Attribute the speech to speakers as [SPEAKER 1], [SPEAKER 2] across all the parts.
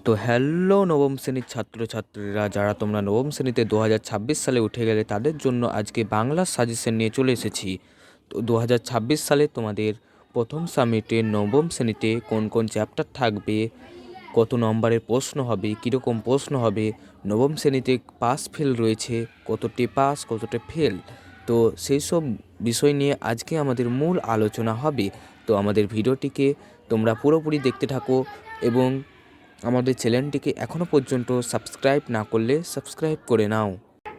[SPEAKER 1] তো হ্যালো নবম শ্রেণীর ছাত্রছাত্রীরা, যারা তোমরা নবম শ্রেণীতে 2026 সালে উঠে গেলে তাদের জন্য আজকে বাংলার সাজেশন নিয়ে চলে এসেছি। তো 2026 সালে তোমাদের প্রথম সাবমিটে নবম শ্রেণীতে কোন কোন চ্যাপ্টার থাকবে, কত নম্বরের প্রশ্ন হবে, কীরকম প্রশ্ন হবে, নবম শ্রেণীতে পাস ফেল রয়েছে, কতটি পাস কতটি ফেল, তো সেই সব বিষয় নিয়ে আজকে আমাদের মূল আলোচনা হবে। তো আমাদের ভিডিওটিকে তোমরা পুরোপুরি দেখতে থাকো এবং আমাদের চ্যানেলটিকে এখনও পর্যন্ত সাবস্ক্রাইব না করলে সাবস্ক্রাইব করে নাও।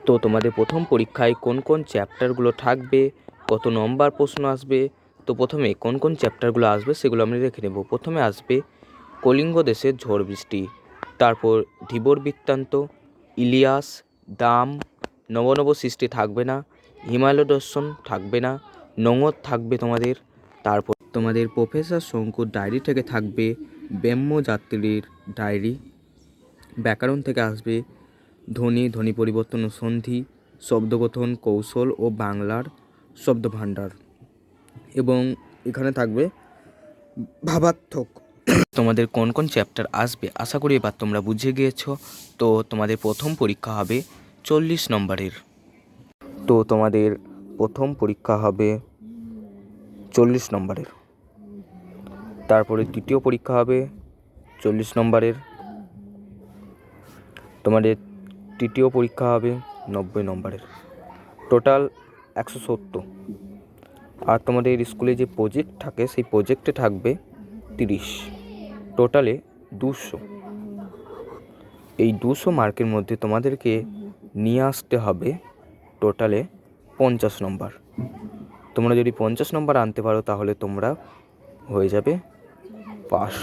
[SPEAKER 1] তো তোমাদের প্রথম পরীক্ষায় কোন কোন চ্যাপ্টারগুলো থাকবে, কত নম্বর প্রশ্ন আসবে, তো প্রথমে কোন কোন চ্যাপ্টারগুলো আসবে সেগুলো আমরা দেখে নেব। প্রথমে আসবে কলিঙ্গ দেশের ঝড় বৃষ্টি, তারপর ধীবর বৃত্তান্ত, ইলিয়াস, দাম, নব সৃষ্টি থাকবে না, হিমালয় দর্শন থাকবে না, নোঙর থাকবে তোমাদের। তারপর তোমাদের প্রফেসর শঙ্কুর ডায়েরি থেকে থাকবে ব্রহ্মযাত্রীর ডায়েরি। ব্যাকরণ থেকে আসবে ধ্বনি পরিবর্তন ও সন্ধি, শব্দগঠন কৌশল ও বাংলার শব্দভাণ্ডার, এবং এখানে থাকবে ভাবার্থক। তোমাদের কোন কোন চ্যাপ্টার আসবে আশা করি এবার তোমরা বুঝে গিয়েছো। তো তোমাদের প্রথম পরীক্ষা হবে 40 নম্বরের। তো তোমাদের প্রথম পরীক্ষা হবে 40 নম্বরের, তারপরে দ্বিতীয় পরীক্ষা হবে 40 নম্বরের, তোমাদের তৃতীয় পরীক্ষা হবে 90 নম্বরের, টোটাল 170। আর তোমাদের স্কুলে যে প্রজেক্ট থাকে সেই প্রজেক্টে থাকবে 30, টোটালে 200। এই 200 মার্কের মধ্যে তোমাদেরকে নিয়ে আসতে হবে টোটালে 50 নম্বর। তোমরা যদি 50 নম্বর আনতে পারো তাহলে তোমরা হয়ে যাবে পাস।